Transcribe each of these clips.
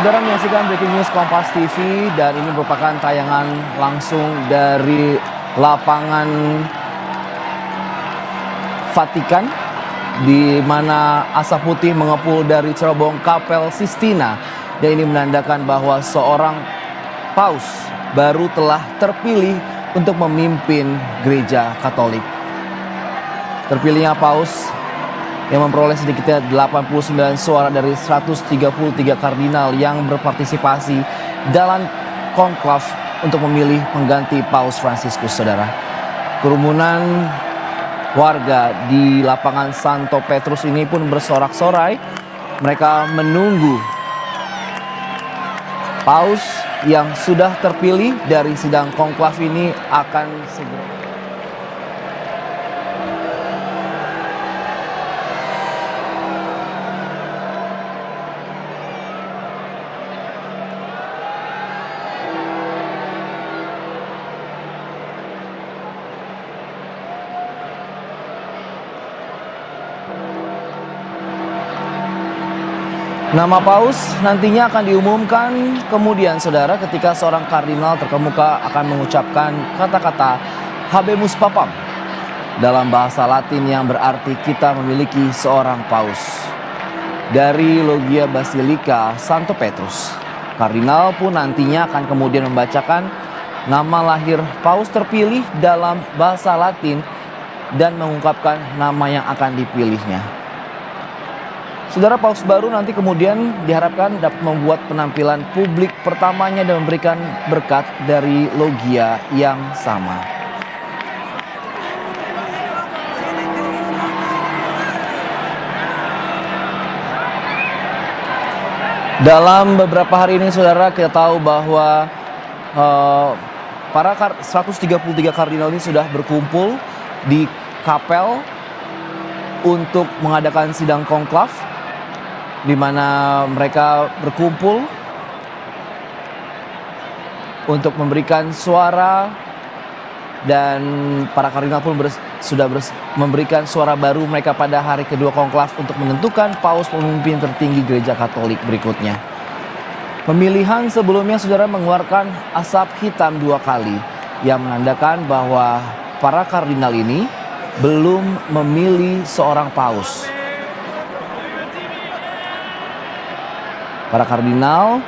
Saudara menyaksikan Breaking News Kompas TV dan ini merupakan tayangan langsung dari lapangan Vatikan di mana asap putih mengepul dari cerobong Kapel Sistina dan ini menandakan bahwa seorang paus baru telah terpilih untuk memimpin gereja Katolik. Terpilihnya paus yang memperoleh sedikitnya 89 suara dari 133 kardinal yang berpartisipasi dalam konklav untuk memilih pengganti Paus Fransiskus, saudara. Kerumunan warga di lapangan Santo Petrus ini pun bersorak-sorai. Mereka menunggu paus yang sudah terpilih dari sidang konklav ini akan segera. Nama paus nantinya akan diumumkan kemudian, saudara, ketika seorang kardinal terkemuka akan mengucapkan kata-kata Habemus Papam dalam bahasa Latin yang berarti kita memiliki seorang paus. Dari Logia Basilika Santo Petrus, kardinal pun nantinya akan kemudian membacakan nama lahir paus terpilih dalam bahasa Latin dan mengungkapkan nama yang akan dipilihnya. Saudara, paus baru nanti kemudian diharapkan dapat membuat penampilan publik pertamanya dan memberikan berkat dari logia yang sama. Dalam beberapa hari ini, saudara, kita tahu bahwa para 133 kardinal ini sudah berkumpul di kapel untuk mengadakan sidang konklav, di mana mereka berkumpul untuk memberikan suara, dan para kardinal pun sudah memberikan suara baru mereka pada hari kedua konklav untuk menentukan paus pemimpin tertinggi gereja Katolik berikutnya. Pemilihan sebelumnya, saudara, mengeluarkan asap hitam 2 kali yang menandakan bahwa para kardinal ini belum memilih seorang paus. Para kardinal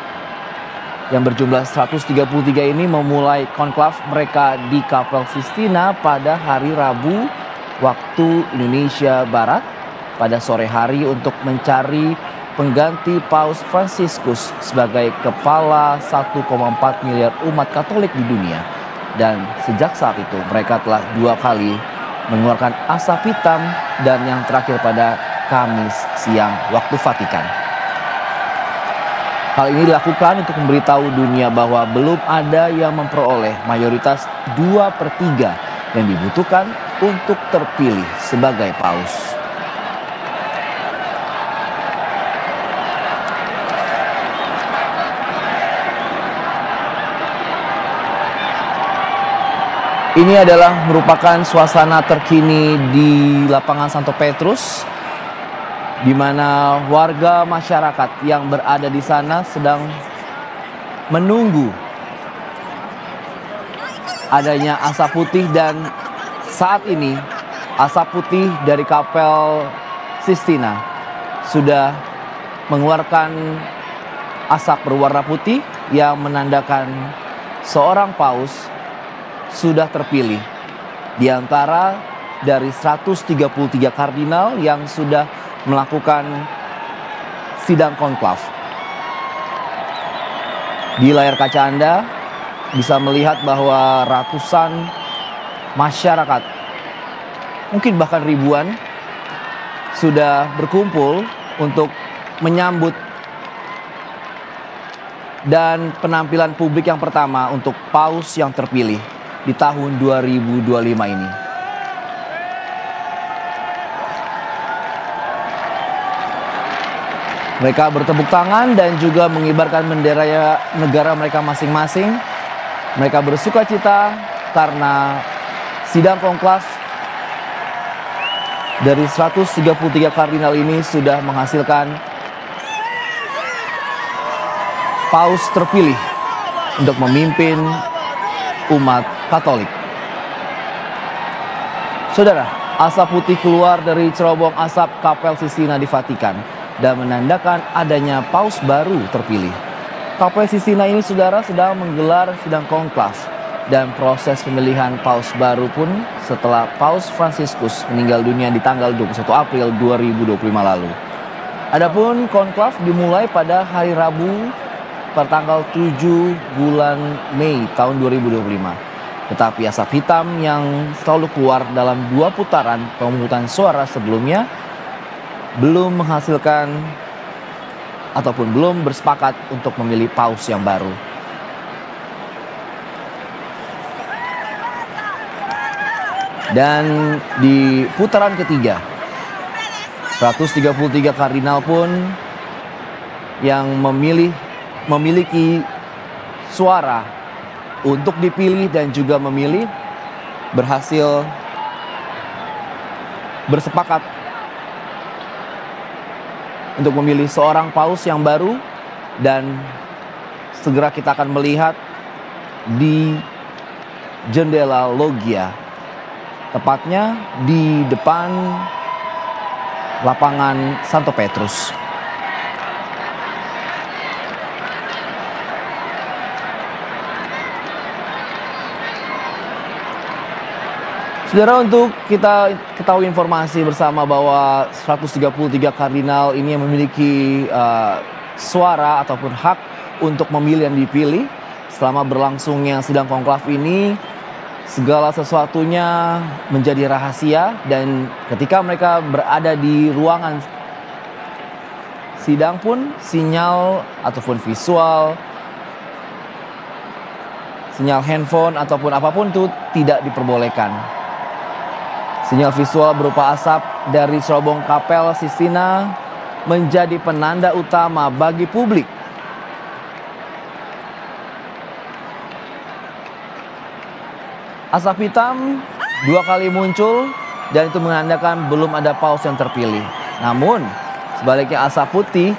yang berjumlah 133 ini memulai konklav mereka di Kapel Sistina pada hari Rabu waktu Indonesia Barat pada sore hari untuk mencari pengganti Paus Fransiskus sebagai kepala 1,4 miliar umat Katolik di dunia. Dan sejak saat itu mereka telah 2 kali mengeluarkan asap hitam dan yang terakhir pada Kamis siang waktu Vatikan. Hal ini dilakukan untuk memberitahu dunia bahwa belum ada yang memperoleh mayoritas 2/3 yang dibutuhkan untuk terpilih sebagai paus. Ini adalah merupakan suasana terkini di lapangan Santo Petrus, di mana warga masyarakat yang berada di sana sedang menunggu adanya asap putih, dan saat ini asap putih dari Kapel Sistina sudah mengeluarkan asap berwarna putih yang menandakan seorang paus sudah terpilih di antara dari 133 kardinal yang sudah melakukan sidang konklav. Di layar kaca Anda bisa melihat bahwa ratusan masyarakat, mungkin bahkan ribuan, sudah berkumpul untuk menyambut dan penampilan publik yang pertama untuk paus yang terpilih di tahun 2025 ini. Mereka bertepuk tangan dan juga mengibarkan bendera negara mereka masing-masing. Mereka bersuka cita karena sidang konklav dari 133 kardinal ini sudah menghasilkan paus terpilih untuk memimpin umat Katolik. Saudara, asap putih keluar dari cerobong asap Kapel Sistina di Vatikan dan menandakan adanya paus baru terpilih. Kapel Sistina ini, saudara, sedang menggelar sidang konklav dan proses pemilihan paus baru pun setelah Paus Fransiskus meninggal dunia di tanggal 21 April 2025 lalu. Adapun konklav dimulai pada hari Rabu pertanggal 7 bulan Mei tahun 2025. Tetapi asap hitam yang selalu keluar dalam 2 putaran pemungutan suara sebelumnya belum menghasilkan ataupun belum bersepakat untuk memilih paus yang baru. Dan di putaran ketiga, 133 kardinal pun yang memiliki suara untuk dipilih dan juga memilih berhasil bersepakat untuk memilih seorang paus yang baru, dan segera kita akan melihat di jendela Loggia, tepatnya di depan lapangan Santo Petrus. Saudara, untuk kita ketahui informasi bersama bahwa 133 kardinal ini yang memiliki suara ataupun hak untuk memilih dan dipilih selama berlangsungnya sidang konklav ini. Segala sesuatunya menjadi rahasia, dan ketika mereka berada di ruangan sidang pun sinyal ataupun visual, sinyal handphone ataupun apapun itu tidak diperbolehkan. Sinyal visual berupa asap dari cerobong Kapel Sistina menjadi penanda utama bagi publik. Asap hitam 2 kali muncul dan itu menandakan belum ada paus yang terpilih. Namun sebaliknya asap putih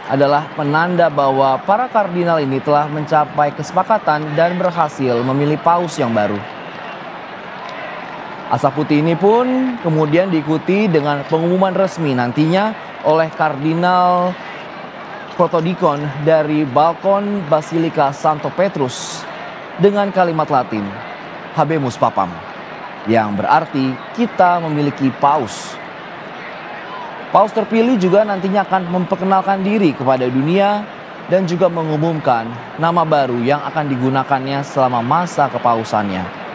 adalah penanda bahwa para kardinal ini telah mencapai kesepakatan dan berhasil memilih paus yang baru. Asap putih ini pun kemudian diikuti dengan pengumuman resmi nantinya oleh Kardinal Protodikon dari balkon Basilika Santo Petrus dengan kalimat Latin Habemus Papam, yang berarti kita memiliki paus. Paus terpilih juga nantinya akan memperkenalkan diri kepada dunia dan juga mengumumkan nama baru yang akan digunakannya selama masa kepausannya.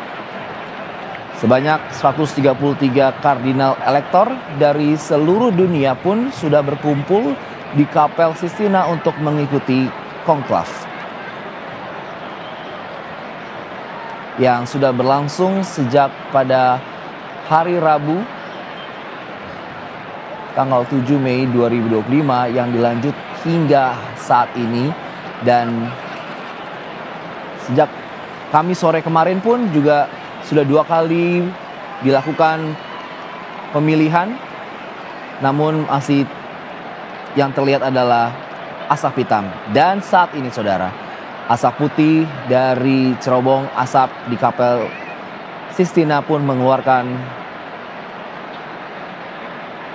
Sebanyak 133 kardinal elektor dari seluruh dunia pun sudah berkumpul di Kapel Sistina untuk mengikuti konklav yang sudah berlangsung sejak pada hari Rabu tanggal 7 Mei 2025 yang dilanjut hingga saat ini, dan sejak Kamis sore kemarin pun juga sudah 2 kali dilakukan pemilihan, namun masih yang terlihat adalah asap hitam. Dan saat ini, saudara, asap putih dari cerobong asap di Kapel Sistina pun mengeluarkan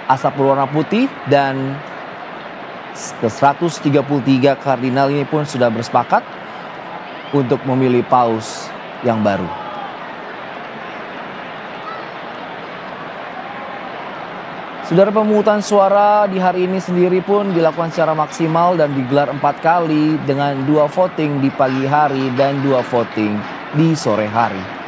asap berwarna putih, dan ke 133 kardinal ini pun sudah bersepakat untuk memilih paus yang baru. Saudara, pemungutan suara di hari ini sendiri pun dilakukan secara maksimal dan digelar 4 kali dengan 2 voting di pagi hari dan 2 voting di sore hari.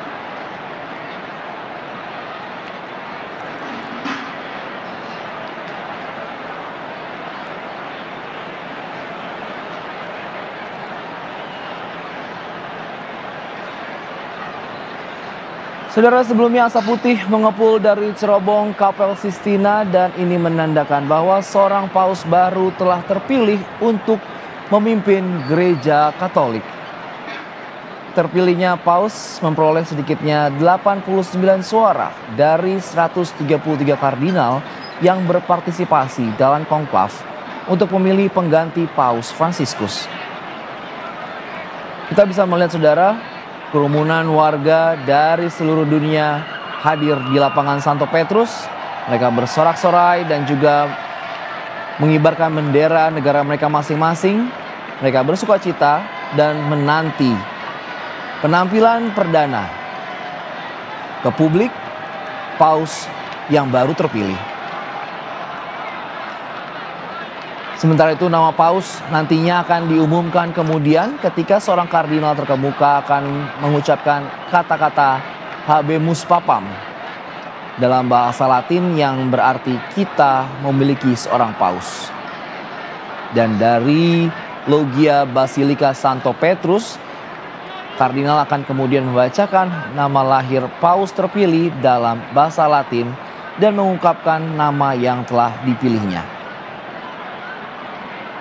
Saudara, sebelumnya asap putih mengepul dari cerobong Kapel Sistina dan ini menandakan bahwa seorang paus baru telah terpilih untuk memimpin gereja Katolik. Terpilihnya paus memperoleh sedikitnya 89 suara dari 133 kardinal yang berpartisipasi dalam konklav untuk memilih pengganti Paus Fransiskus. Kita bisa melihat saudara, kerumunan warga dari seluruh dunia hadir di lapangan Santo Petrus. Mereka bersorak-sorai dan juga mengibarkan bendera negara mereka masing-masing. Mereka bersukacita dan menanti penampilan perdana ke publik Paus yang baru terpilih. Sementara itu nama Paus nantinya akan diumumkan kemudian ketika seorang kardinal terkemuka akan mengucapkan kata-kata Habemus Papam dalam bahasa Latin yang berarti kita memiliki seorang Paus. Dan dari Logia Basilika Santo Petrus, kardinal akan kemudian membacakan nama lahir Paus terpilih dalam bahasa Latin dan mengungkapkan nama yang telah dipilihnya.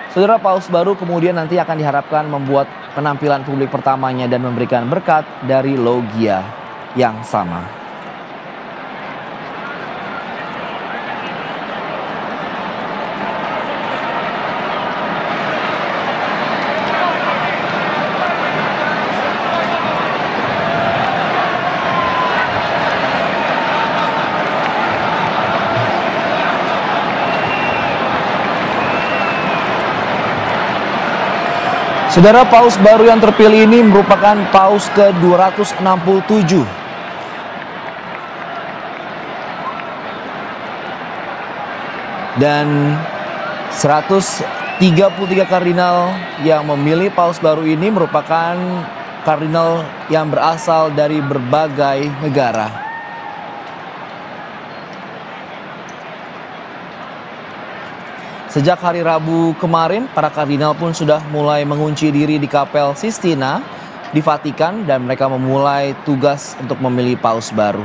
Saudara, Paus baru kemudian nanti akan diharapkan membuat penampilan publik pertamanya dan memberikan berkat dari logia yang sama. Saudara, Paus baru yang terpilih ini merupakan Paus ke-267. Dan 133 kardinal yang memilih Paus baru ini merupakan kardinal yang berasal dari berbagai negara. Sejak hari Rabu kemarin, para kardinal pun sudah mulai mengunci diri di Kapel Sistina di Vatikan dan mereka memulai tugas untuk memilih Paus baru.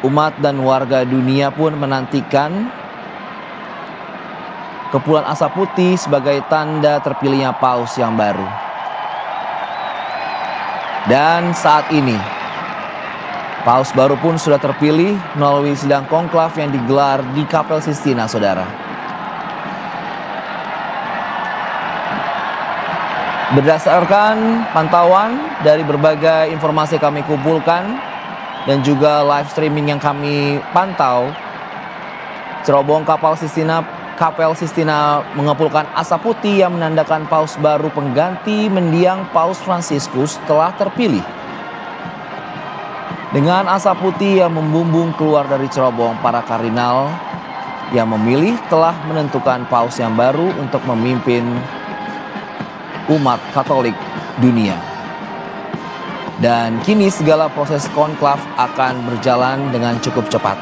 Umat dan warga dunia pun menantikan kepulan asap putih sebagai tanda terpilihnya Paus yang baru. Dan saat ini, Paus baru pun sudah terpilih melalui sidang konklav yang digelar di Kapel Sistina, saudara. Berdasarkan pantauan dari berbagai informasi kami kumpulkan dan juga live streaming yang kami pantau, cerobong Kapel Sistina mengepulkan asap putih yang menandakan Paus baru pengganti mendiang Paus Fransiskus telah terpilih. Dengan asap putih yang membumbung keluar dari cerobong, para kardinal yang memilih telah menentukan Paus yang baru untuk memimpin umat Katolik dunia. Dan kini segala proses konklav akan berjalan dengan cukup cepat.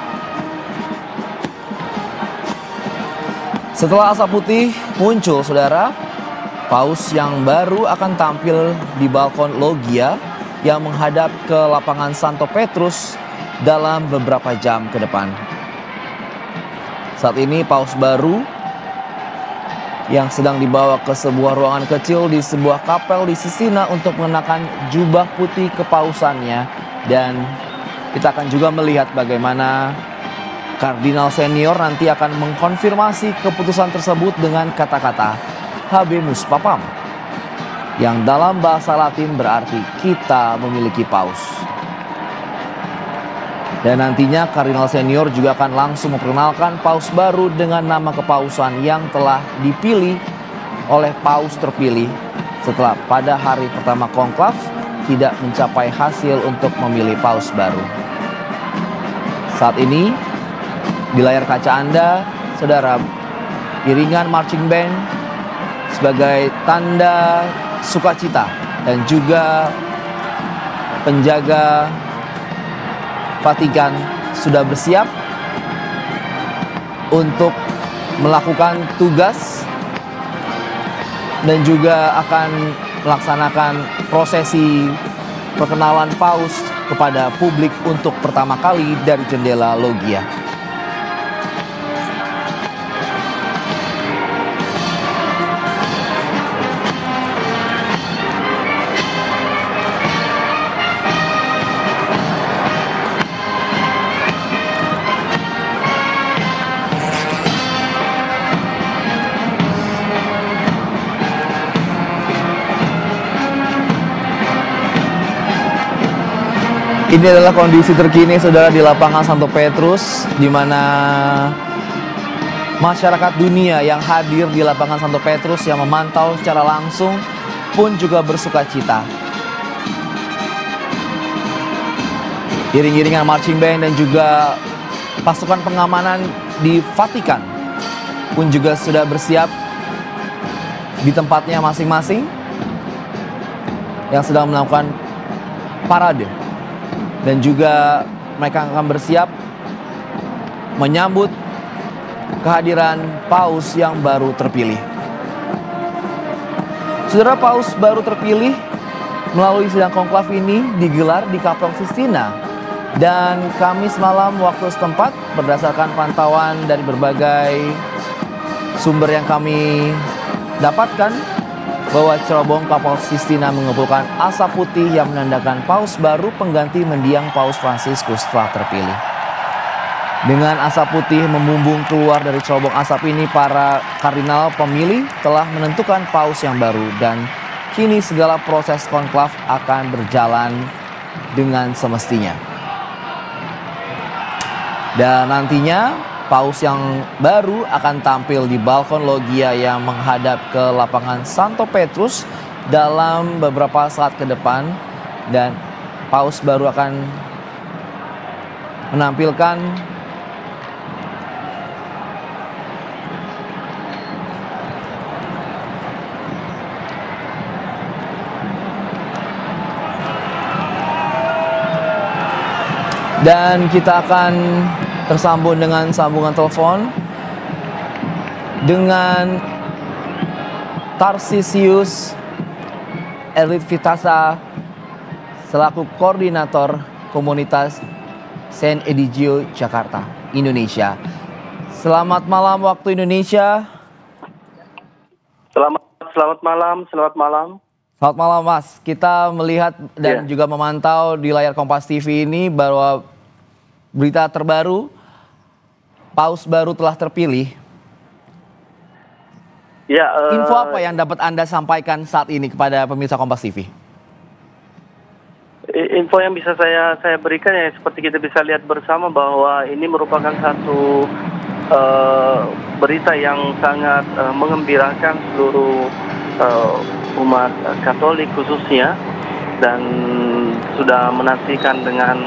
Setelah asap putih muncul, saudara, Paus yang baru akan tampil di balkon logia yang menghadap ke lapangan Santo Petrus dalam beberapa jam ke depan. Saat ini Paus baru yang sedang dibawa ke sebuah ruangan kecil di sebuah kapel di Sistina untuk mengenakan jubah putih kepausannya. Dan kita akan juga melihat bagaimana kardinal senior nanti akan mengkonfirmasi keputusan tersebut dengan kata-kata Habemus Papam, yang dalam bahasa Latin berarti kita memiliki Paus. Dan nantinya kardinal senior juga akan langsung memperkenalkan Paus baru dengan nama kepausan yang telah dipilih oleh Paus terpilih setelah pada hari pertama konklav tidak mencapai hasil untuk memilih Paus baru. Saat ini di layar kaca Anda, saudara, iringan marching band sebagai tanda sukacita dan juga penjaga Vatikan sudah bersiap untuk melakukan tugas dan juga akan melaksanakan prosesi perkenalan Paus kepada publik untuk pertama kali dari jendela logia. Ini adalah kondisi terkini saudara di lapangan Santo Petrus, di mana masyarakat dunia yang hadir di lapangan Santo Petrus yang memantau secara langsung pun juga bersuka cita. Iring-iringan marching band dan juga pasukan pengamanan di Vatikan pun juga sudah bersiap di tempatnya masing-masing yang sedang melakukan parade. Dan juga mereka akan bersiap menyambut kehadiran Paus yang baru terpilih. Saudara, Paus baru terpilih melalui sidang konklav ini digelar di Kapel Sistina. Dan Kamis malam waktu setempat berdasarkan pantauan dari berbagai sumber yang kami dapatkan bahwa cerobong Kapel Sistina mengumpulkan asap putih yang menandakan Paus baru pengganti mendiang Paus Fransiskus telah terpilih. Dengan asap putih membumbung keluar dari cerobong asap ini, para kardinal pemilih telah menentukan Paus yang baru dan kini segala proses konklav akan berjalan dengan semestinya. Dan nantinya Paus yang baru akan tampil di balkon loggia yang menghadap ke lapangan Santo Petrus dalam beberapa saat ke depan. Dan Paus baru akan menampilkan dan kita akan tersambung dengan sambungan telepon dengan Tarsisius Elitvitasa selaku koordinator komunitas Saint Edigio Jakarta, Indonesia. Selamat malam waktu Indonesia. Selamat malam. Selamat malam Mas. Kita melihat dan juga memantau di layar Kompas TV ini bahwa berita terbaru, Paus baru telah terpilih. Ya, info apa yang dapat Anda sampaikan saat ini kepada pemirsa Kompas TV? Info yang bisa saya berikan ya seperti kita bisa lihat bersama bahwa ini merupakan satu berita yang sangat mengembirakan seluruh umat Katolik khususnya, dan sudah menantikan dengan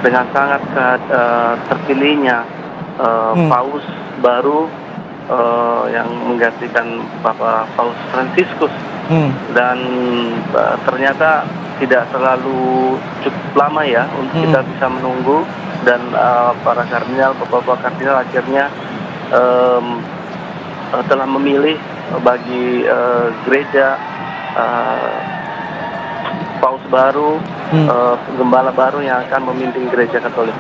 sangat terpilihnya Paus baru yang menggantikan Bapak Paus Fransiskus. Dan ternyata tidak terlalu cukup lama ya untuk kita bisa menunggu, dan para kardinal, Bapak kardinal akhirnya telah memilih bagi gereja Paus baru, gembala baru yang akan memimpin gereja Katolik.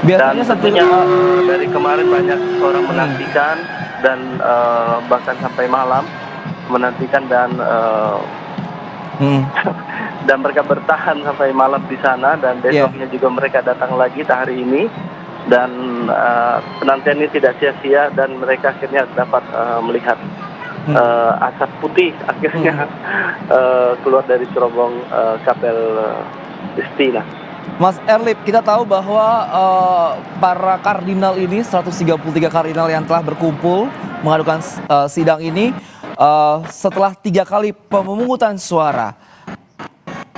Biasanya dan tentunya dari kemarin banyak orang menantikan dan bahkan sampai malam menantikan, dan dan mereka bertahan sampai malam di sana, dan besoknya juga mereka datang lagi hari ini, dan penantian ini tidak sia-sia dan mereka akhirnya dapat melihat asap putih akhirnya keluar dari cerobong Kapel Sistina. Mas Erlip, kita tahu bahwa para kardinal ini, 133 kardinal yang telah berkumpul mengadukan sidang ini, setelah 3 kali pemungutan suara,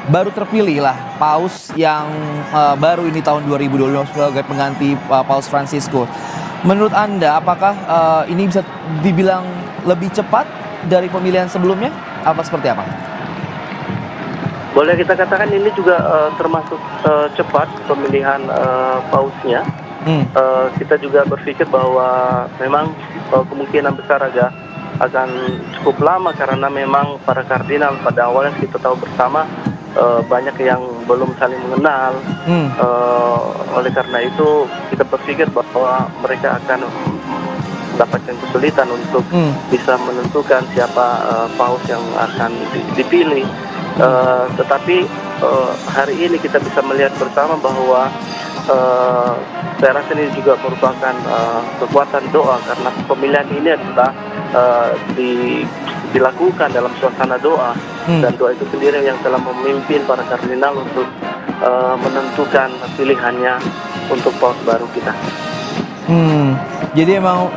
baru terpilihlah Paus yang baru ini tahun 2022 sebagai pengganti Paus Fransiskus. Menurut Anda, apakah ini bisa dibilang lebih cepat dari pemilihan sebelumnya? Apa seperti apa? Boleh kita katakan ini juga termasuk cepat pemilihan pausnya. Kita juga berpikir bahwa memang kemungkinan besar akan cukup lama, karena memang para kardinal pada awalnya kita tahu bersama banyak yang belum saling mengenal. Oleh karena itu kita berpikir bahwa mereka akan mendapatkan kesulitan untuk bisa menentukan siapa paus yang akan dipilih. Tetapi hari ini kita bisa melihat bersama bahwa saya rasa ini juga merupakan kekuatan doa, karena pemilihan ini adalah dilakukan dalam suasana doa, dan doa itu sendiri yang telah memimpin para kardinal untuk menentukan pilihannya untuk paus baru kita. Jadi emang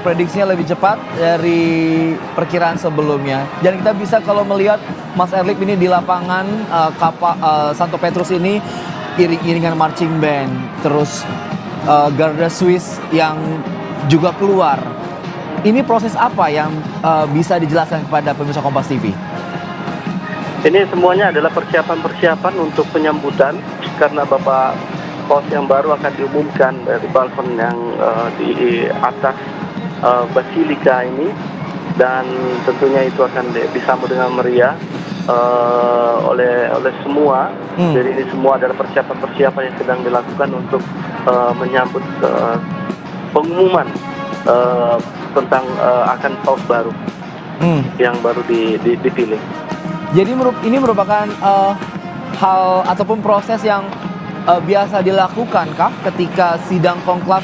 prediksinya lebih cepat dari perkiraan sebelumnya. Dan kita bisa kalau melihat Mas Erlip ini di lapangan Santo Petrus ini iring-iringan marching band, terus Garda Swiss yang juga keluar. Ini proses apa yang bisa dijelaskan kepada pemirsa Kompas TV? Ini semuanya adalah persiapan-persiapan untuk penyambutan, karena Bapak Paus yang baru akan diumumkan dari balkon yang di atas Basilika ini, dan tentunya itu akan disambut dengan meriah oleh semua. Jadi ini semua adalah persiapan-persiapan yang sedang dilakukan untuk menyambut pengumuman tentang akan paus baru yang baru dipilih. Jadi ini merupakan hal ataupun proses yang biasa dilakukan kah ketika sidang konklav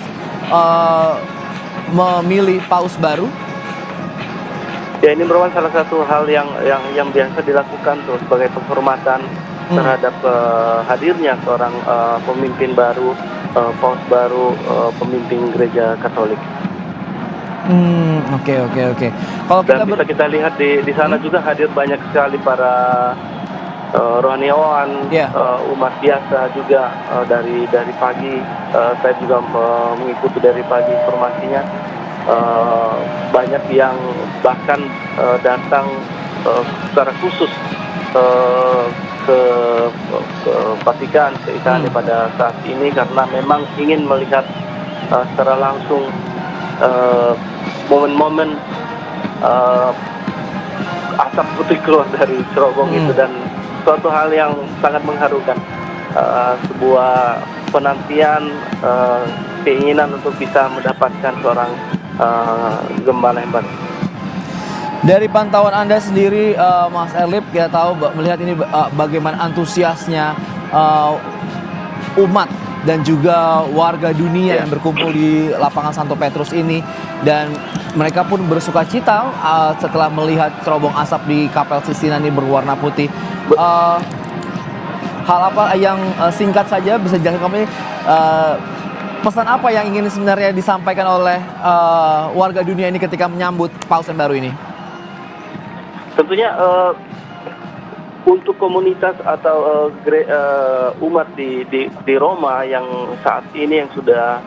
memilih paus baru? Ya, ini merupakan salah satu hal yang biasa dilakukan tuh sebagai penghormatan terhadap hadirnya seorang pemimpin baru, paus baru, pemimpin gereja Katolik. Oke. Kalau dan bisa kita lihat di sana juga hadir banyak sekali para rohaniawan, umat biasa juga dari pagi. Saya juga mengikuti dari pagi informasinya. Banyak yang bahkan datang secara khusus ke Vatikan, ke Italia pada saat ini, karena memang ingin melihat secara langsung momen-momen asap putih keluar dari cerobong itu, dan suatu hal yang sangat mengharukan, sebuah penantian, keinginan untuk bisa mendapatkan seorang gembala yang baru. Dari pantauan Anda sendiri, Mas Erlip, kita tahu melihat ini bagaimana antusiasnya umat dan juga warga dunia yang berkumpul di lapangan Santo Petrus ini, dan mereka pun bersuka cita setelah melihat cerobong asap di Kapel Sistina ini berwarna putih. Hal apa yang singkat saja bisa dijelaskan kami, pesan apa yang ingin sebenarnya disampaikan oleh warga dunia ini ketika menyambut paus yang baru ini? Tentunya untuk komunitas atau umat di Roma yang saat ini yang sudah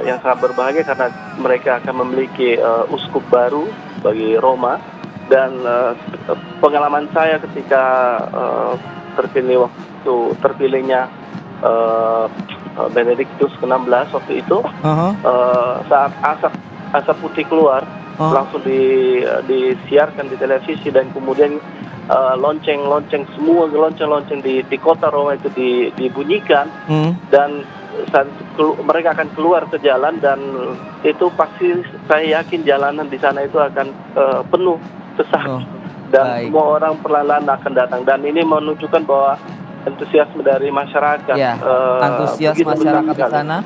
yang sangat berbahagia, karena mereka akan memiliki uskup baru bagi Roma. Dan pengalaman saya ketika terpilihnya Benediktus ke-16 waktu itu, saat asap putih keluar, langsung disiarkan di televisi, dan kemudian lonceng-lonceng di kota Roma itu dibunyikan, dan mereka akan keluar ke jalan, dan itu pasti saya yakin jalanan di sana itu akan penuh sesak, dan semua orang perlahan-lahan akan datang, dan ini menunjukkan bahwa antusiasme dari masyarakat, antusias masyarakat di sana,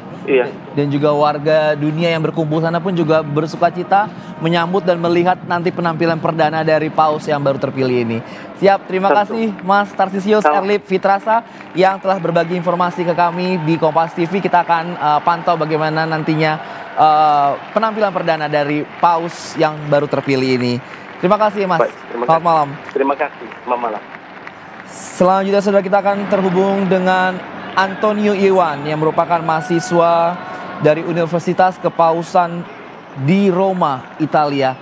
dan juga warga dunia yang berkumpul sana pun juga bersuka cita menyambut dan melihat nanti penampilan perdana dari paus yang baru terpilih ini. Siap, terima kasih Mas Tarsisius Erlip Fitrasa yang telah berbagi informasi ke kami di Kompas TV. Kita akan pantau bagaimana nantinya penampilan perdana dari paus yang baru terpilih ini. Terima kasih Mas. Selamat malam. Terima kasih. Selamat malam. Selanjutnya saudara, kita akan terhubung dengan Antonio Iwan yang merupakan mahasiswa dari Universitas Kepausan di Roma, Italia.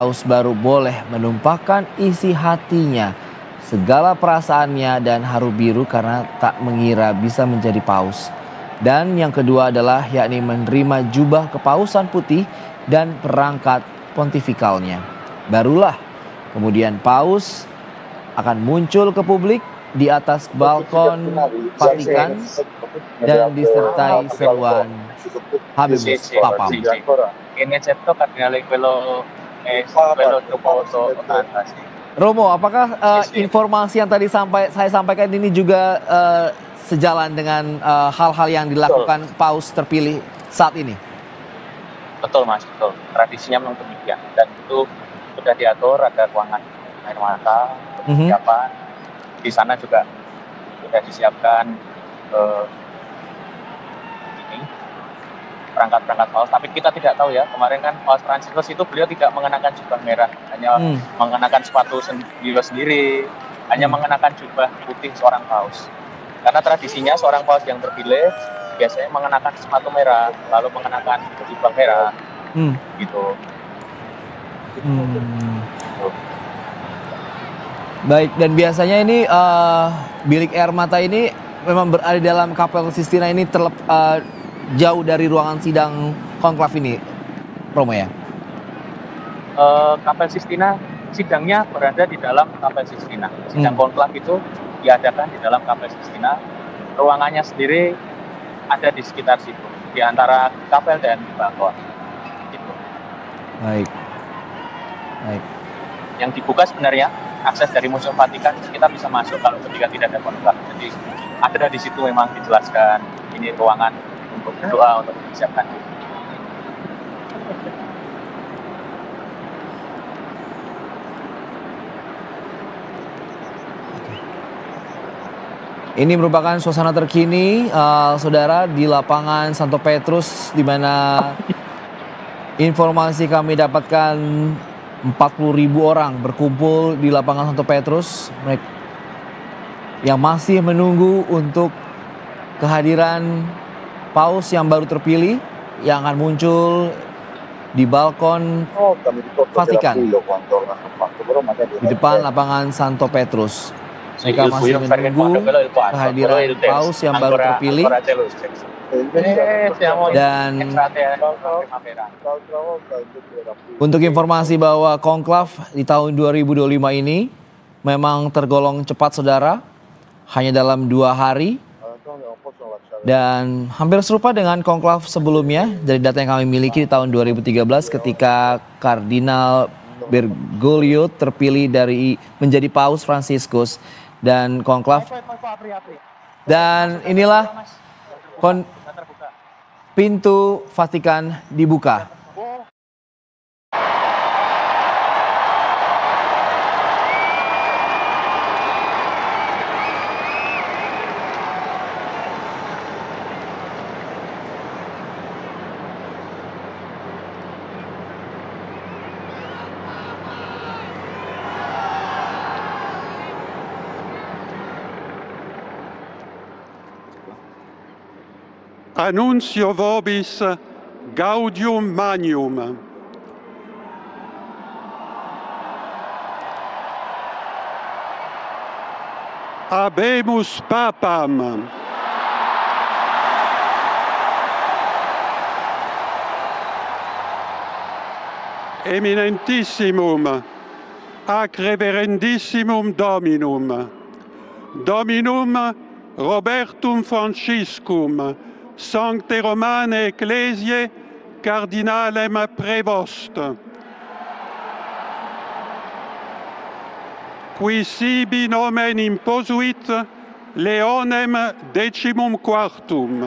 Paus baru boleh menumpahkan isi hatinya, segala perasaannya dan haru biru karena tak mengira bisa menjadi paus. Dan yang kedua adalah yakni menerima jubah kepausan putih dan perangkat pontifikalnya. Barulah kemudian paus akan muncul ke publik di atas balkon Vatikan dan disertai seruan Habemus Papam. Romo, apakah informasi yang tadi saya sampaikan ini juga sejalan dengan hal-hal yang dilakukan Paus terpilih saat ini? Betul Mas, betul. Tradisinya memang demikian. Dan itu sudah diatur, ada ruangan air mata, persiapan. Di sana juga sudah disiapkan perangkat-perangkat paus, tapi kita tidak tahu ya, kemarin kan Paus Fransiskus itu beliau tidak mengenakan jubah merah, hanya mengenakan sepatu sendiri, hanya mengenakan jubah putih seorang paus. Karena tradisinya seorang paus yang terpilih biasanya mengenakan sepatu merah, lalu mengenakan jubah merah, gitu. Baik, dan biasanya ini bilik air mata ini memang berada di dalam Kapel Sistina ini jauh dari ruangan sidang konklav ini, Romo ya? Kapel Sistina, sidangnya berada di dalam Kapel Sistina. Sidang konklav itu diadakan di dalam Kapel Sistina. Ruangannya sendiri ada di sekitar situ, di antara kapel dan balkon. Gitu. Baik. Yang dibuka sebenarnya akses dari Museum Vatikan, kita bisa masuk kalau ketika tidak ada konklav. Jadi ada di situ memang dijelaskan ini ruangan untuk doa, untuk disiapkan. Ini merupakan suasana terkini, saudara, di lapangan Santo Petrus, di mana informasi kami dapatkan 40.000 orang berkumpul di lapangan Santo Petrus, yang masih menunggu untuk kehadiran Paus yang baru terpilih yang akan muncul di balkon Vatikan di depan lapangan Santo Petrus. Mereka masih menunggu kehadiran Paus yang baru terpilih dan untuk informasi bahwa konklav di tahun 2025 ini memang tergolong cepat, saudara, hanya dalam 2 hari. Dan hampir serupa dengan konklav sebelumnya dari data yang kami miliki di tahun 2013 ketika Kardinal Bergoglio terpilih menjadi Paus Fransiskus dan konklav. Dan inilah pintu Vatikan dibuka. Annuncio vobis gaudium magnum. Habemus Papam. Eminentissimum, ac reverendissimum Dominum, Dominum Robertum Franciscum, Sancte Romane Ecclesiae Cardinalem Prevost, qui sibi nomen imposuit Leonem XIV.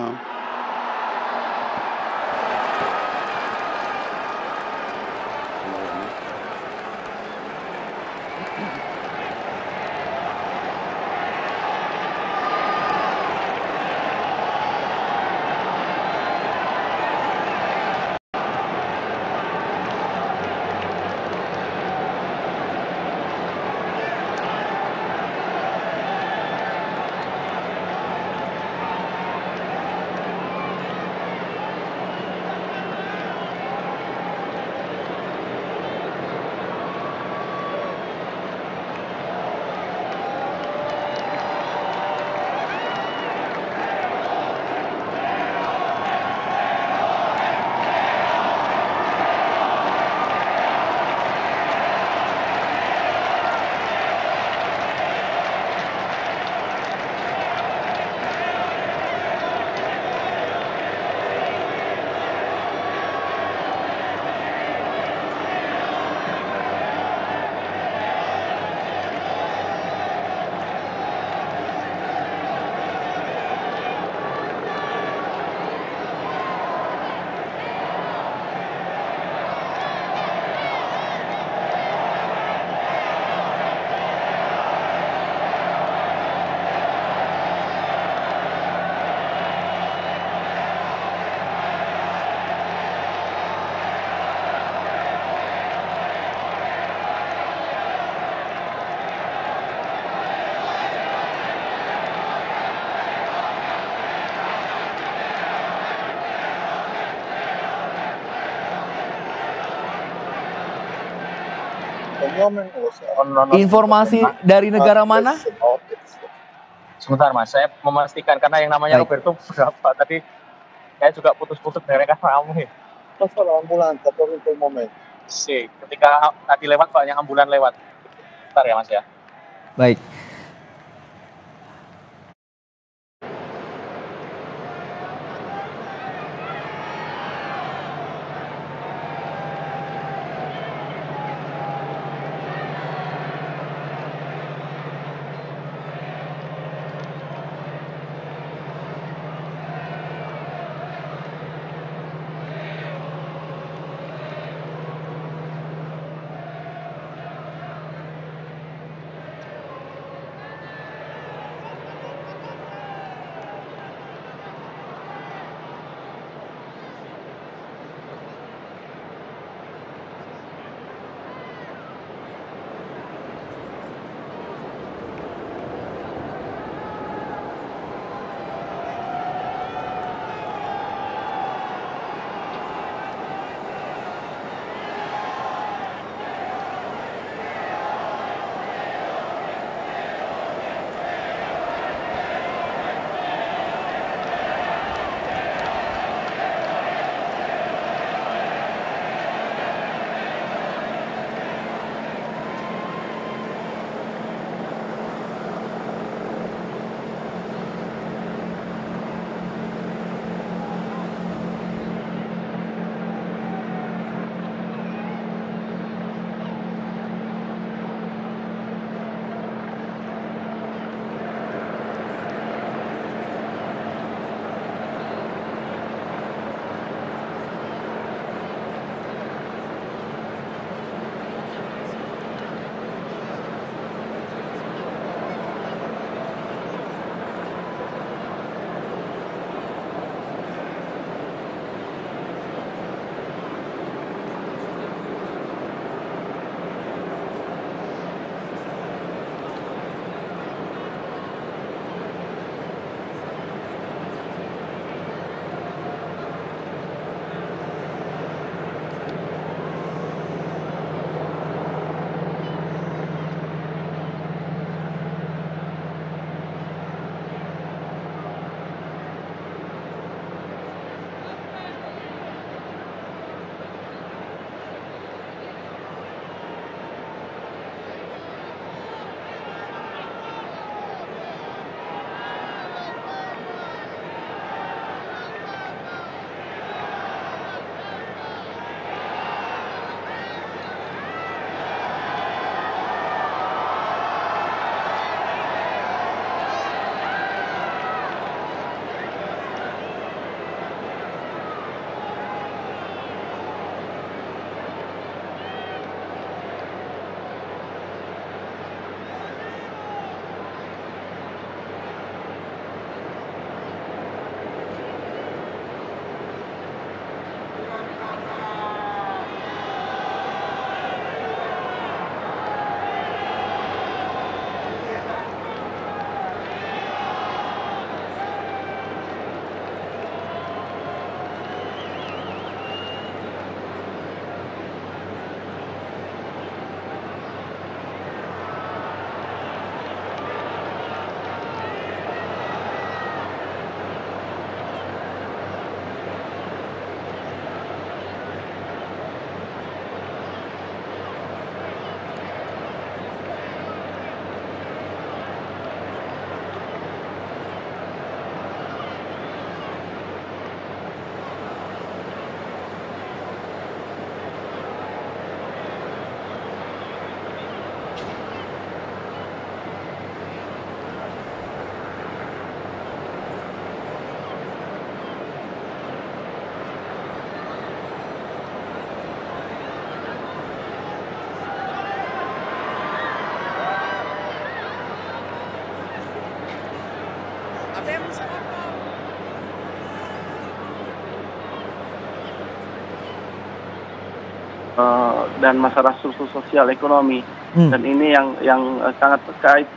Informasi dari negara mana? Sebentar Mas, saya memastikan karena yang namanya Roberto berapa tadi saya juga putus-putus mereka ramai. Ketika tadi lewat banyak ambulan lewat. Bentar ya Mas ya. Baik. Dan masalah struktur sosial ekonomi, dan ini yang sangat terkait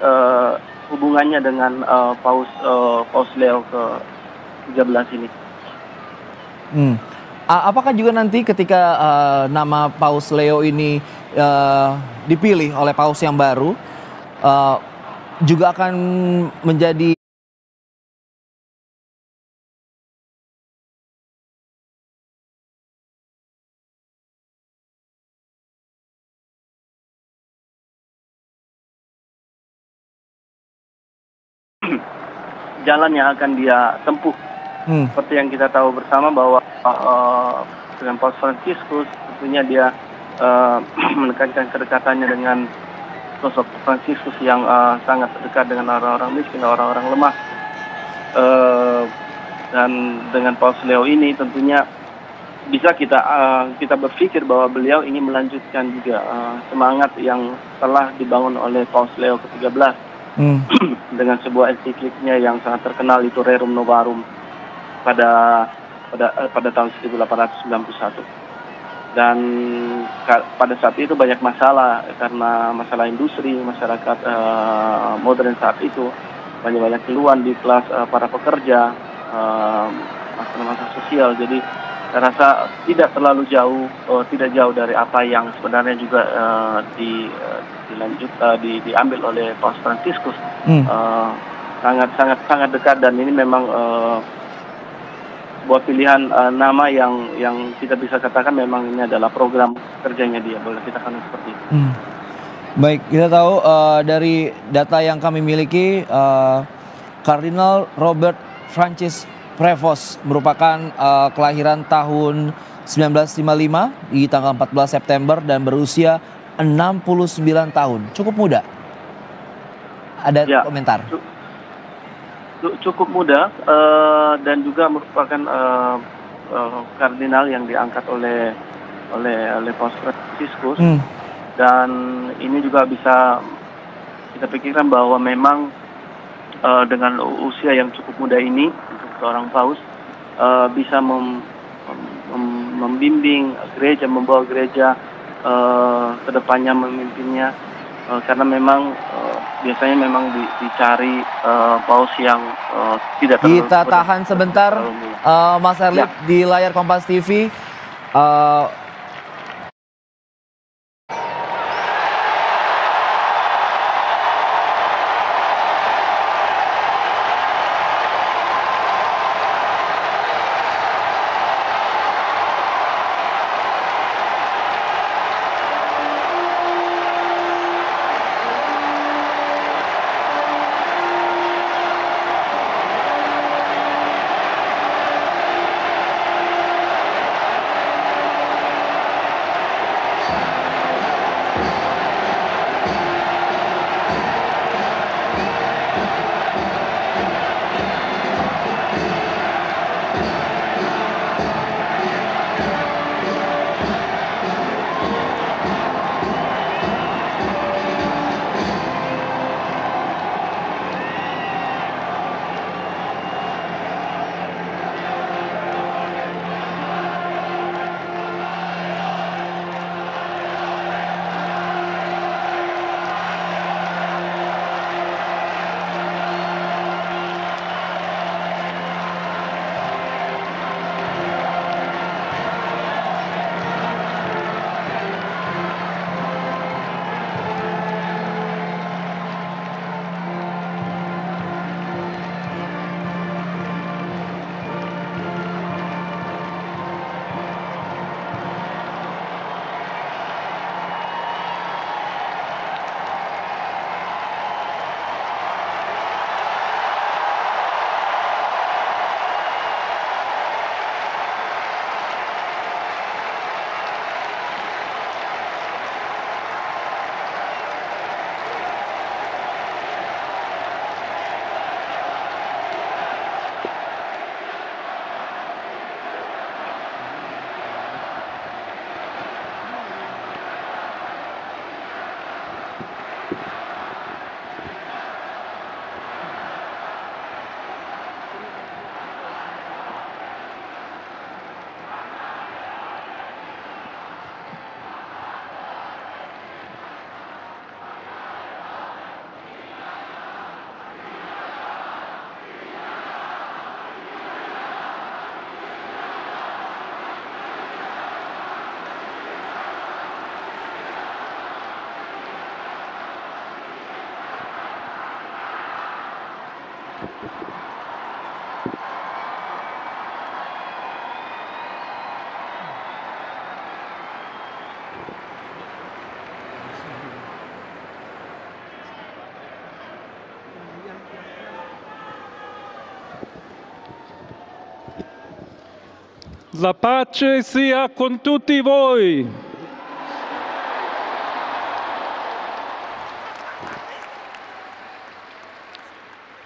hubungannya dengan Paus Leo ke-13 ini. Apakah juga nanti ketika nama Paus Leo ini dipilih oleh paus yang baru juga akan menjadi jalan yang akan dia tempuh. Seperti yang kita tahu bersama bahwa dengan Paus Fransiskus tentunya dia menekankan kedekatannya dengan sosok Fransiskus yang sangat dekat dengan orang-orang miskin, orang-orang lemah. Dan dengan Paus Leo ini tentunya bisa kita berpikir bahwa beliau ingin melanjutkan juga semangat yang telah dibangun oleh Paus Leo ke-13 dengan sebuah ensikliknya yang sangat terkenal, itu Rerum Novarum pada tahun 1891. Dan pada saat itu banyak masalah karena masalah industri, masyarakat modern saat itu banyak keluhan di kelas para pekerja, masalah-masalah sosial. Jadi saya rasa tidak terlalu jauh, tidak jauh dari apa yang sebenarnya juga diambil oleh Paus Fransiskus. Sangat dekat, dan ini memang sebuah pilihan nama yang kita bisa katakan memang ini adalah program kerjanya dia, boleh kita katakan seperti itu. Baik, kita tahu dari data yang kami miliki, Kardinal Robert Francis Prevost merupakan kelahiran tahun 1955 di tanggal 14 September dan berusia 69 tahun. Cukup muda. Ada komentar? Cukup muda, dan juga merupakan kardinal yang diangkat oleh Paus Fransiskus. Dan ini juga bisa kita pikirkan bahwa memang dengan usia yang cukup muda ini untuk seorang paus bisa membimbing gereja, membawa gereja ke depannya, memimpinnya, karena memang biasanya memang dicari paus yang tidak terlalu. Kita tahan sebentar, Mas Erlip, di layar Kompas TV. La pace sia con tutti voi.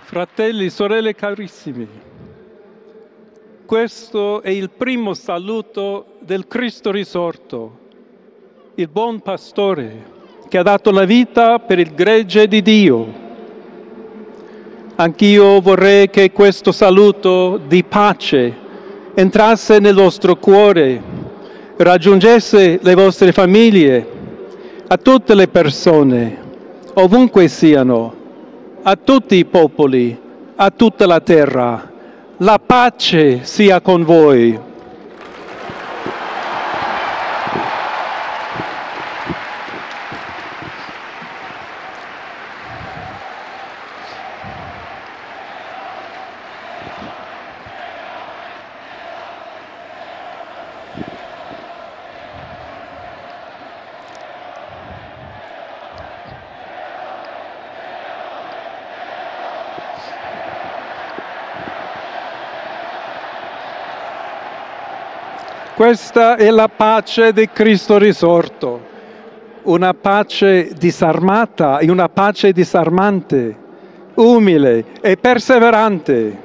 Fratelli, sorelle carissimi, questo è il primo saluto del Cristo risorto, il buon pastore che ha dato la vita per il gregge di Dio. Anch'io vorrei che questo saluto di pace entrasse nel vostro cuore, raggiungesse le vostre famiglie, a tutte le persone, ovunque siano, a tutti i popoli, a tutta la terra. La pace sia con voi. Questa è la pace di Cristo risorto, una pace disarmata e una pace disarmante, umile e perseverante.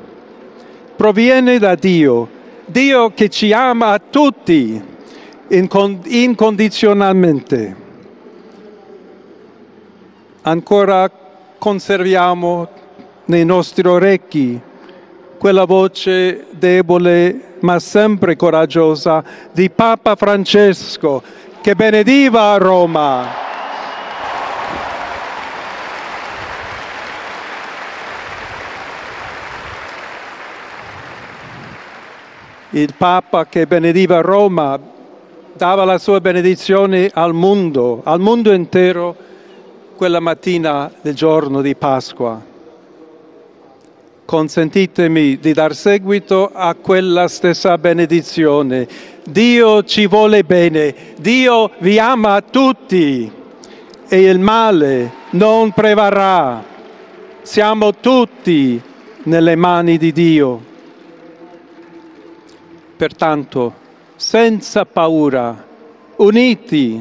Proviene da Dio, Dio che ci ama a tutti incondizionalmente. Ancora conserviamo nei nostri orecchi quella voce debole ma sempre coraggiosa di Papa Francesco che benediva Roma. Il Papa che benediva Roma dava la sua benedizione al mondo intero quella mattina del giorno di Pasqua. Consentitemi di dar seguito a quella stessa benedizione. Dio ci vuole bene, Dio vi ama tutti e il male non prevarrà. Siamo tutti nelle mani di Dio. Pertanto, senza paura, uniti,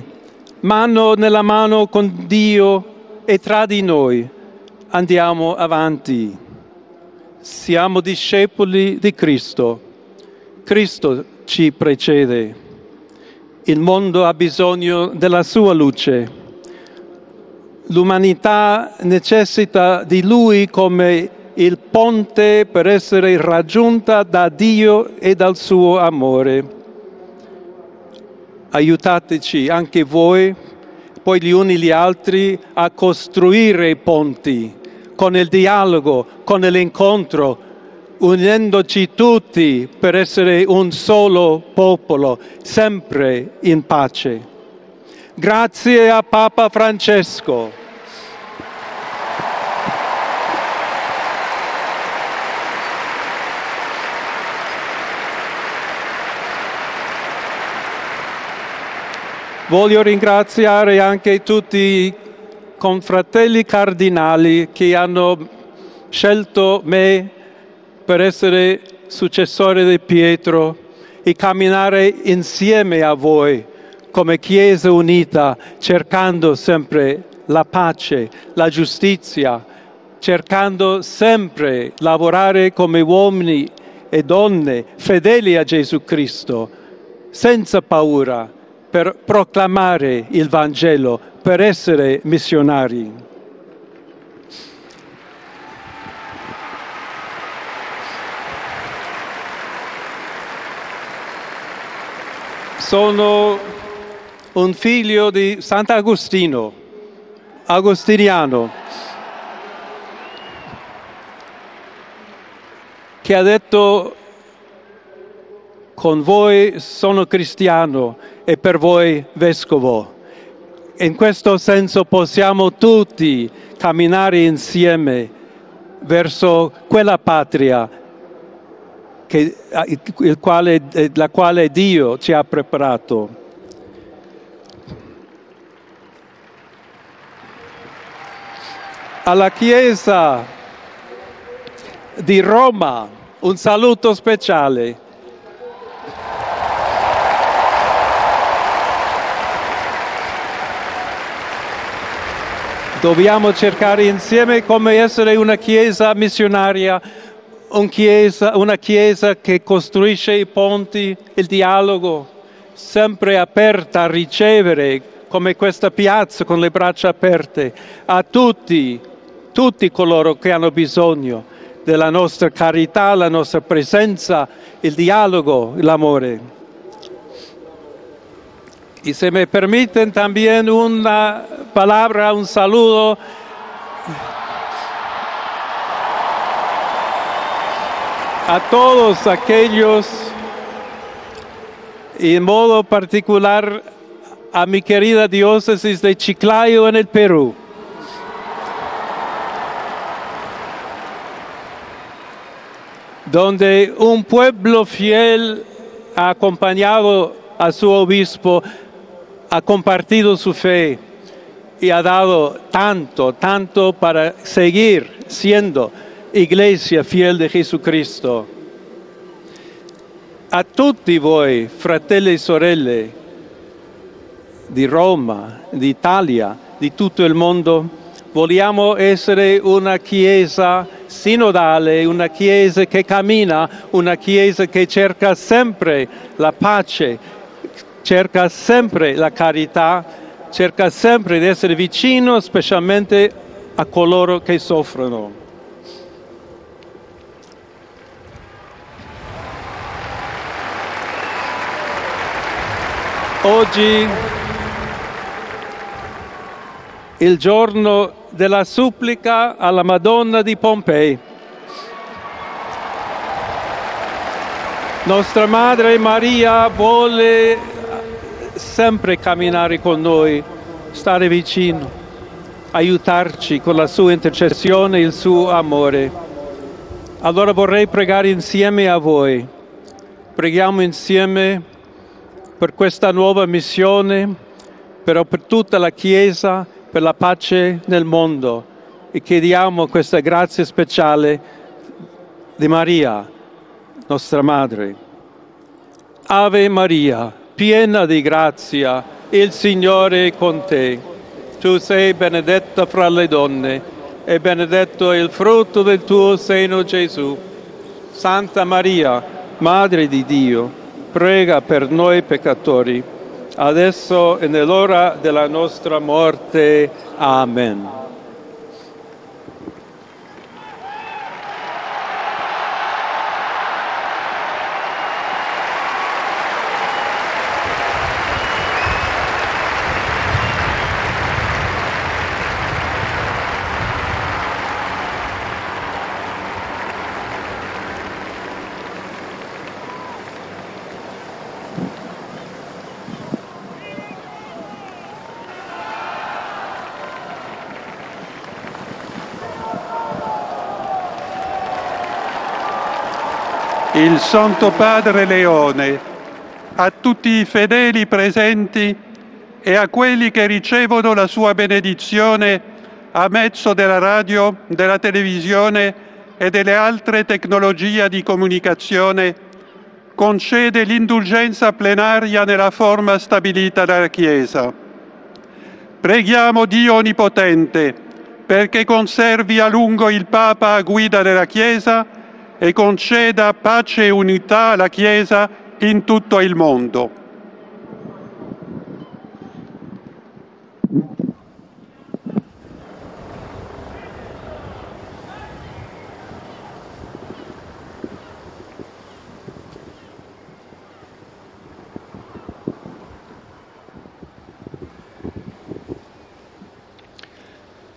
mano nella mano con Dio e tra di noi, andiamo avanti. Siamo discepoli di Cristo. Cristo ci precede. Il mondo ha bisogno della sua luce. L'umanità necessita di Lui come il ponte per essere raggiunta da Dio e dal suo amore. Aiutateci anche voi, poi gli uni gli altri, a costruire i ponti, con il dialogo, con l'incontro, unendoci tutti per essere un solo popolo, sempre in pace. Grazie a Papa Francesco. Voglio ringraziare anche tutti i confratelli cardinali che hanno scelto me per essere successore di Pietro e camminare insieme a voi come Chiesa unita, cercando sempre la pace, la giustizia, cercando sempre lavorare come uomini e donne fedeli a Gesù Cristo, senza paura, per proclamare il Vangelo, per essere missionari. Sono un figlio di Sant'Agostino, agostiniano, che ha detto: con voi sono cristiano e per voi vescovo. In questo senso possiamo tutti camminare insieme verso quella patria la quale Dio ci ha preparato. Alla Chiesa di Roma un saluto speciale. Dobbiamo cercare insieme come essere una Chiesa missionaria, una Chiesa che costruisce i ponti, il dialogo, sempre aperta a ricevere, come questa piazza con le braccia aperte, a tutti coloro che hanno bisogno della nostra carità, la nostra presenza, il dialogo, l'amore. Y se me permiten también una palabra, un saludo a todos aquellos, y en modo particular a mi querida diócesis de Chiclayo en el Perú. Donde un pueblo fiel ha acompañado a su obispo, ha compartido su fe y ha dado tanto para seguir siendo iglesia fiel de Jesucristo. A tutti voi, fratelli e sorelle di Roma, d'Italia, di tutto il mondo, vogliamo essere una Chiesa sinodale, una Chiesa che cammina, una Chiesa che cerca sempre la pace, cerca sempre la carità, cerca sempre di essere vicino specialmente a coloro che soffrono. Oggi, il giorno della supplica alla Madonna di Pompei, nostra Madre Maria vuole sempre camminare con noi, stare vicino, aiutarci con la sua intercessione e il suo amore. Allora vorrei pregare insieme a voi. Preghiamo insieme per questa nuova missione, però per tutta la Chiesa, per la pace nel mondo, e chiediamo questa grazia speciale di Maria, nostra Madre. Ave Maria, piena di grazia, il Signore è con te. Tu sei benedetta fra le donne e benedetto è il frutto del tuo seno, Gesù. Santa Maria, Madre di Dio, prega per noi peccatori, adesso e nell'ora della nostra morte. Amen. Il Santo Padre Leone, a tutti i fedeli presenti e a quelli che ricevono la sua benedizione a mezzo della radio, della televisione e delle altre tecnologie di comunicazione, concede l'indulgenza plenaria nella forma stabilita dalla Chiesa. Preghiamo Dio Onnipotente perché conservi a lungo il Papa a guida della Chiesa e conceda pace e unità alla Chiesa in tutto il mondo.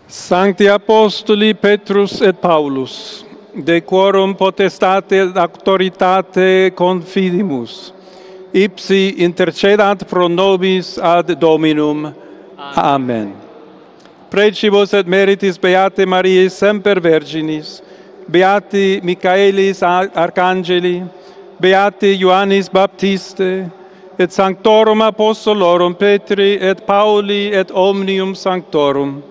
Sancti Apostoli Petrus et Paulus, de quorum potestate et auctoritate confidimus, ipsi intercedant pro nobis ad Dominum. Amen. Precibus et meritis Beate Mariae semper Virginis, beati Michaelis Arcangeli, beati Ioannis Baptiste, et sanctorum apostolorum Petri et Pauli et omnium sanctorum,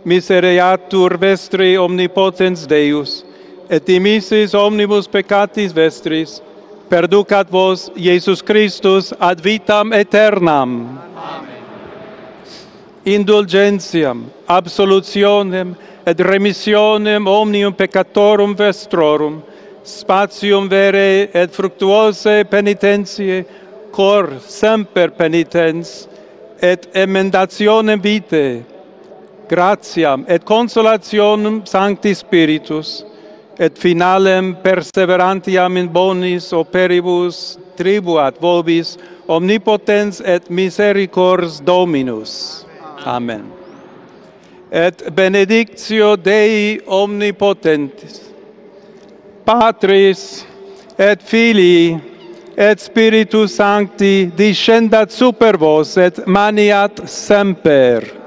misereatur vestri omnipotens Deus, et dimissis omnibus peccatis vestris, perducat vos Iesus Christus ad vitam aeternam. Amen. Indulgentiam, absolutionem et remissionem omnium peccatorum vestrorum, spatium vere et fructuose penitentiae, cor semper penitens, et emendationem vitae, gratiam et consolationem Sancti Spiritus, et finalem perseverantiam in bonis operibus tribuat vobis omnipotens et misericords Dominus. Amen. Et benedictio Dei omnipotentis, Patris et Filii et Spiritus Sancti descendat super vos et maniat semper.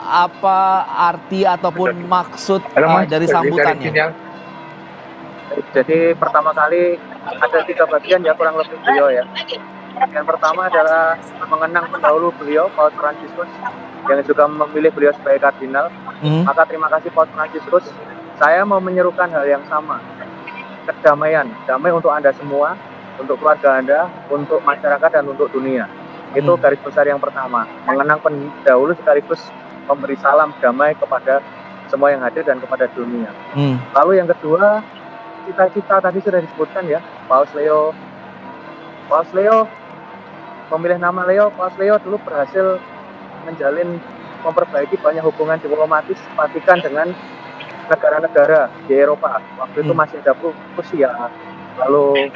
apa arti ataupun maksud dari sambutannya? Jadi pertama kali ada 3 bagian ya kurang lebih beliau ya. Yang pertama adalah mengenang pendahulu beliau, Paus Fransiskus, yang juga memilih beliau sebagai kardinal. Maka terima kasih Paus Fransiskus. Saya mau menyerukan hal yang sama, kedamaian, damai untuk Anda semua, untuk keluarga Anda, untuk masyarakat dan untuk dunia. Itu garis besar yang pertama, mengenang pendahulu sekaligus memberi salam damai kepada semua yang hadir dan kepada dunia. Lalu yang kedua, cita-cita tadi sudah disebutkan ya, Paus Leo memilih nama Leo. Paus Leo dulu berhasil memperbaiki banyak hubungan diplomatis Vatikan dengan negara-negara di Eropa. Waktu itu masih ada Rusia, lalu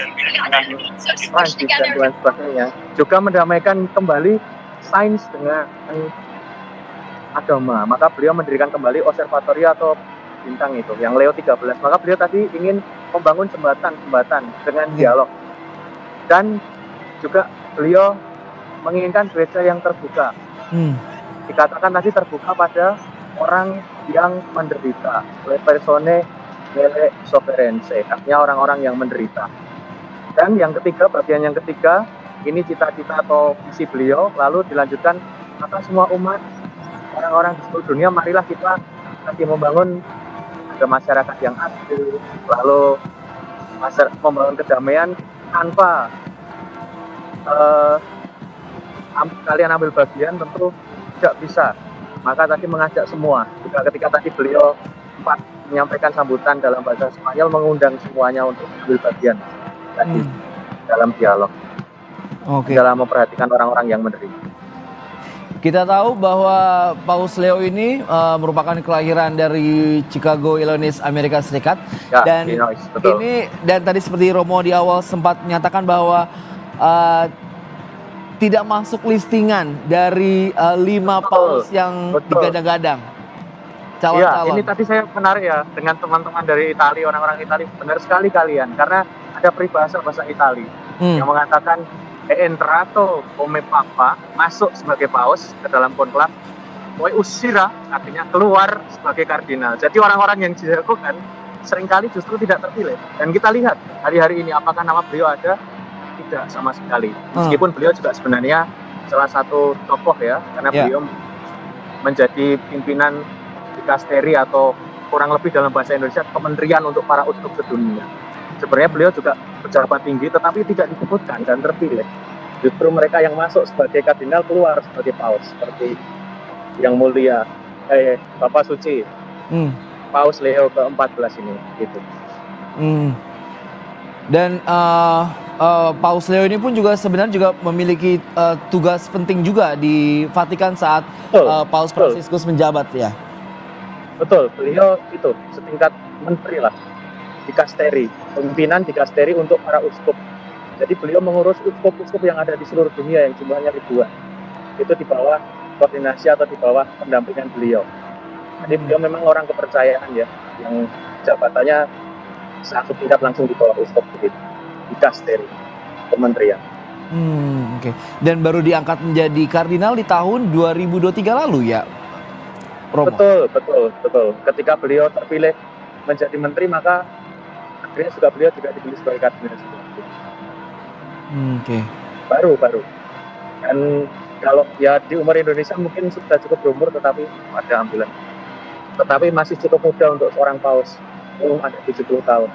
Prancis dan lain sebagainya. Juga mendamaikan kembali sains dengan agama. Maka beliau mendirikan kembali observatoria atau bintang itu, yang Leo 13. Maka beliau tadi ingin membangun jembatan dengan dialog. Dan juga beliau menginginkan gereja yang terbuka. Dikatakan tadi terbuka pada orang yang menderita, le persone nelle sofferenze, artinya orang-orang yang menderita. Dan yang ketiga, bagian yang ketiga, ini cita-cita atau visi beliau, lalu dilanjutkan, maka semua umat, orang-orang di seluruh dunia, marilah kita nanti membangun masyarakat yang adil, lalu membangun kedamaian tanpa kalian ambil bagian tentu tidak bisa. Maka tadi mengajak semua, juga ketika tadi beliau menyampaikan sambutan dalam bahasa Spanyol, mengundang semuanya untuk ambil bagian tadi dalam dialog, dalam memperhatikan orang-orang yang menderita. Kita tahu bahwa Paus Leo ini merupakan kelahiran dari Chicago, Illinois, Amerika Serikat. Ya, dan Illinois, betul. Dan tadi seperti Romo di awal sempat menyatakan bahwa tidak masuk listingan dari 5 paus yang digadang-gadang calon-calon. Ini tadi saya menarik ya dengan teman-teman dari Italia, orang-orang Italia. Benar sekali kalian, karena ada peribahasa bahasa Italia yang mengatakan entrato come papa, masuk sebagai paus ke dalam konklav, poi uscirà, artinya keluar sebagai kardinal. Jadi orang-orang yang dijagokan seringkali justru tidak terpilih. Dan kita lihat hari-hari ini apakah nama beliau ada? Tidak sama sekali. Meskipun beliau juga sebenarnya salah satu tokoh ya, karena beliau menjadi pimpinan dikasteri atau kurang lebih dalam bahasa Indonesia kementerian untuk para uskup sedunia. Sebenarnya beliau juga pejabat tinggi tetapi tidak disebutkan dan terpilih. Justru mereka yang masuk sebagai kardinal keluar sebagai paus, seperti yang mulia Bapak Suci Paus Leo ke-14 ini gitu. Dan Paus Leo ini pun juga sebenarnya juga memiliki tugas penting juga di Vatikan saat Paus Fransiskus menjabat ya. Betul, beliau itu setingkat menteri lah, dikasteri, pimpinan dikasteri untuk para uskup. Jadi beliau mengurus uskup-uskup yang ada di seluruh dunia yang jumlahnya ribuan. Itu di bawah koordinasi atau di bawah pendampingan beliau. Jadi beliau memang orang kepercayaan ya, yang jabatannya satu tingkat langsung di bawah uskup begitu, dikasteri, kementerian. Dan baru diangkat menjadi kardinal di tahun 2023 lalu ya, Romo? Betul. Ketika beliau terpilih menjadi menteri, maka akhirnya juga beliau juga dipilih sebagai kardinal. Baru. Dan kalau ya di umur Indonesia mungkin sudah cukup berumur, tetapi ada ambilan. Tetapi masih cukup muda untuk seorang paus, belum ada 70 tahun.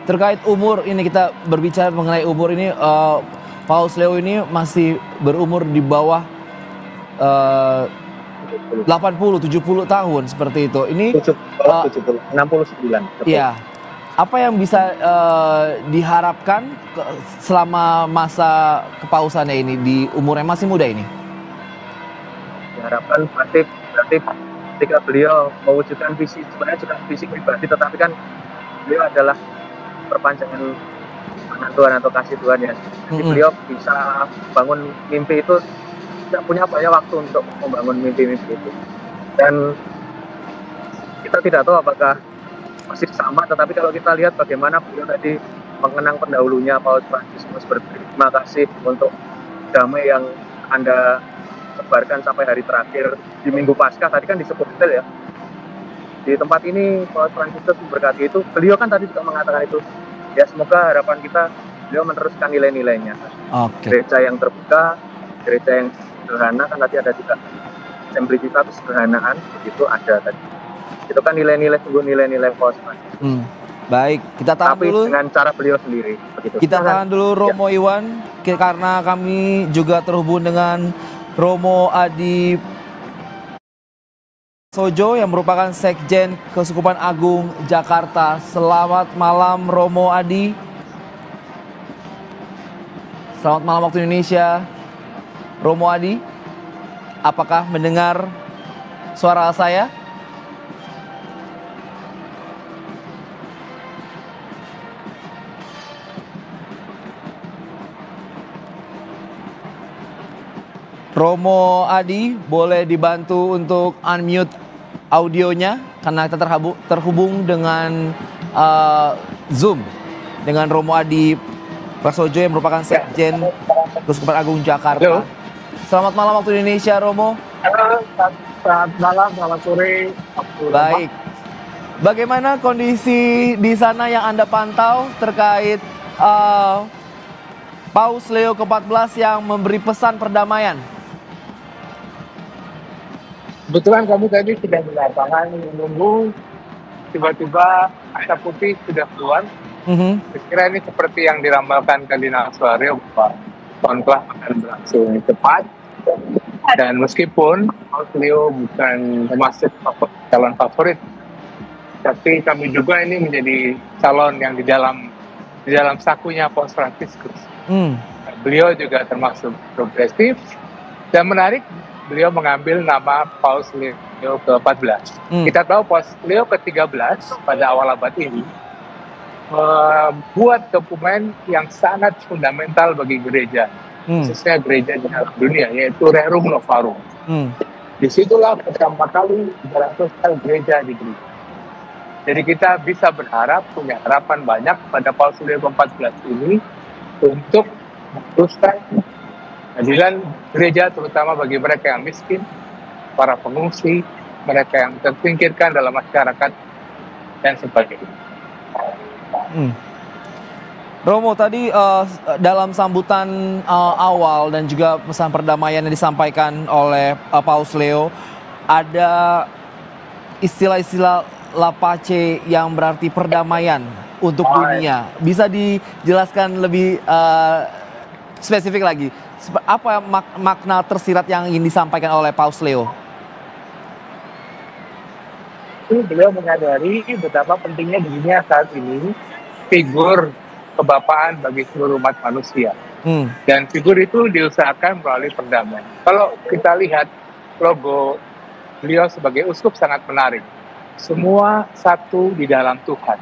Terkait umur ini, kita berbicara mengenai umur ini, Paus Leo ini masih berumur di bawah 80-70 tahun seperti itu. Ini 69. Iya. Apa yang bisa diharapkan selama masa kepausannya ini di umur yang masih muda ini? Diharapkan berarti ketika beliau mewujudkan visi, sebenarnya juga visi pribadi, tetapi kan beliau adalah perpanjangan tangan Tuhan atau kasih Tuhan ya. Jadi beliau bisa bangun mimpi itu, tidak punya banyak waktu untuk membangun mimpi-mimpi itu. Dan kita tidak tahu apakah masih sama, tetapi kalau kita lihat bagaimana beliau tadi mengenang pendahulunya Paus Fransiskus, berterima kasih untuk damai yang Anda disebarkan sampai hari terakhir di Minggu Paskah. Tadi kan disebut detail ya. Di tempat ini Paus Fransiskus memberkati itu, beliau kan tadi juga mengatakan itu. Ya semoga harapan kita beliau meneruskan nilai-nilainya. Gereja yang terbuka, gereja yang sederhana, kan tadi ada juga simplicitas, kesederhanaan, begitu ada tadi. Itu kan nilai-nilai, sungguh nilai-nilai Paus Fransiskus. Baik, kita tahan tapi dulu. Dengan cara beliau sendiri. Begitu. Kita tahan dulu Romo Iwan, karena kami juga terhubung dengan Romo Adi Sojo yang merupakan Sekjen Keuskupan Agung Jakarta. Selamat malam Romo Adi. Selamat malam waktu Indonesia. Romo Adi, apakah mendengar suara saya? Romo Adi, boleh dibantu untuk unmute audionya karena kita terhubung dengan Zoom dengan Romo Adi Prasojo yang merupakan Sekjen Keuskupan Agung Jakarta. Halo. Selamat malam waktu Indonesia, Romo. Selamat malam, selamat sore. Baik. Bagaimana kondisi di sana yang Anda pantau terkait Paus Leo ke-14 yang memberi pesan perdamaian? Kebetulan kami tadi sudah di lapangan menunggu, tiba-tiba asap putih sudah keluar. Saya kira ini seperti yang diramalkan Kardinal Suarez, bahwa konklaf akan berlangsung cepat. Dan meskipun Paus Leo bukan termasuk calon favorit, tapi kami juga ini menjadi calon yang di dalam sakunya Paus Fransiskus. Beliau juga termasuk progresif dan menarik. Beliau mengambil nama Paus Leo ke-14. Kita tahu Paus Leo ke-13 pada awal abad ini membuat dokumen yang sangat fundamental bagi gereja, khususnya gereja di dunia, yaitu Rerum Novarum. Disitulah pertama kali dilangsungkan gereja di dunia. Jadi kita bisa berharap, punya harapan banyak pada Paus Leo ke-14 ini untuk meneruskan keadilan gereja, terutama bagi mereka yang miskin, para pengungsi, mereka yang tersingkirkan dalam masyarakat, dan sebagainya. Romo, tadi dalam sambutan awal dan juga pesan perdamaian yang disampaikan oleh Paus Leo, ada istilah-istilah La Pace yang berarti perdamaian untuk dunia. Bisa dijelaskan lebih spesifik lagi? Apa makna tersirat yang ingin disampaikan oleh Paus Leo? Beliau menyadari betapa pentingnya di dunia saat ini figur kebapaan bagi seluruh umat manusia. Dan figur itu diusahakan melalui perdamaian. Kalau kita lihat logo beliau sebagai uskup sangat menarik. Semua satu di dalam Tuhan.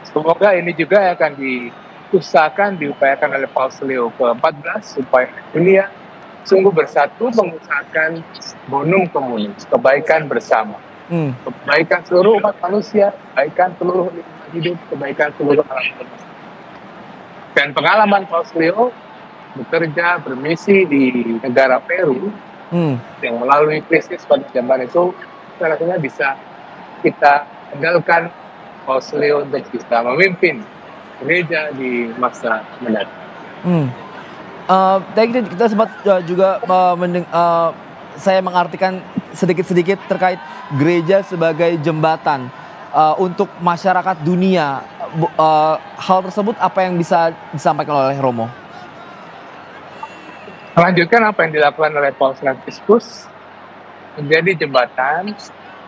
Semoga ini juga akan diupayakan oleh Paus Leo ke-14 supaya dunia sungguh bersatu mengusahakan bonum communis, kebaikan bersama, kebaikan seluruh umat manusia, kebaikan seluruh hidup, kebaikan seluruh alam semesta. Dan pengalaman Paus Leo bekerja bermisi di negara Peru yang melalui krisis pada zaman itu, rasanya bisa kita andalkan Paus Leo untuk bisa memimpin gereja di masa mendatang. Tadi kita sempat juga saya mengartikan sedikit-sedikit terkait gereja sebagai jembatan untuk masyarakat dunia. Hal tersebut apa yang bisa disampaikan oleh Romo? Melanjutkan apa yang dilakukan oleh Paus Fransiskus, menjadi jembatan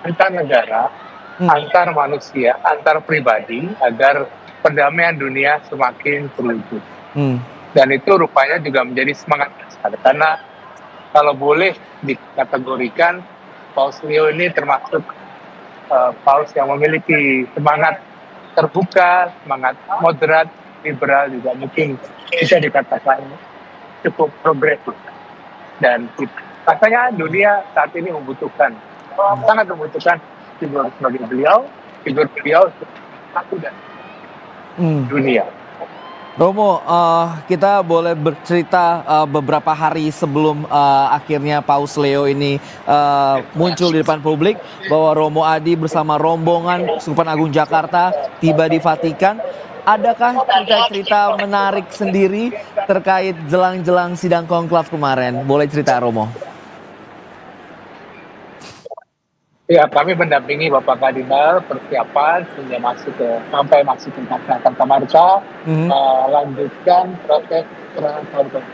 antar negara, antar manusia, antar pribadi, agar perdamaian dunia semakin terwujud. Dan itu rupanya juga menjadi semangat besar. Karena kalau boleh dikategorikan, Paus Leo ini termasuk Paus yang memiliki semangat terbuka, semangat moderat, liberal, juga mungkin bisa dikatakan cukup progresif. Dan rasanya dunia saat ini sangat membutuhkan figur sebagai beliau, figur beliau satu dan dunia. Romo, kita boleh bercerita beberapa hari sebelum akhirnya Paus Leo ini muncul di depan publik bahwa Romo Adi bersama rombongan Keuskupan Agung Jakarta tiba di Vatikan. Adakah cerita-cerita menarik sendiri terkait jelang-jelang sidang konklav kemarin? Boleh cerita, Romo? Ya, kami mendampingi Bapak Kardinal persiapan sehingga sampai masuk ke Jakarta Marca, lanjutkan proses transportasi.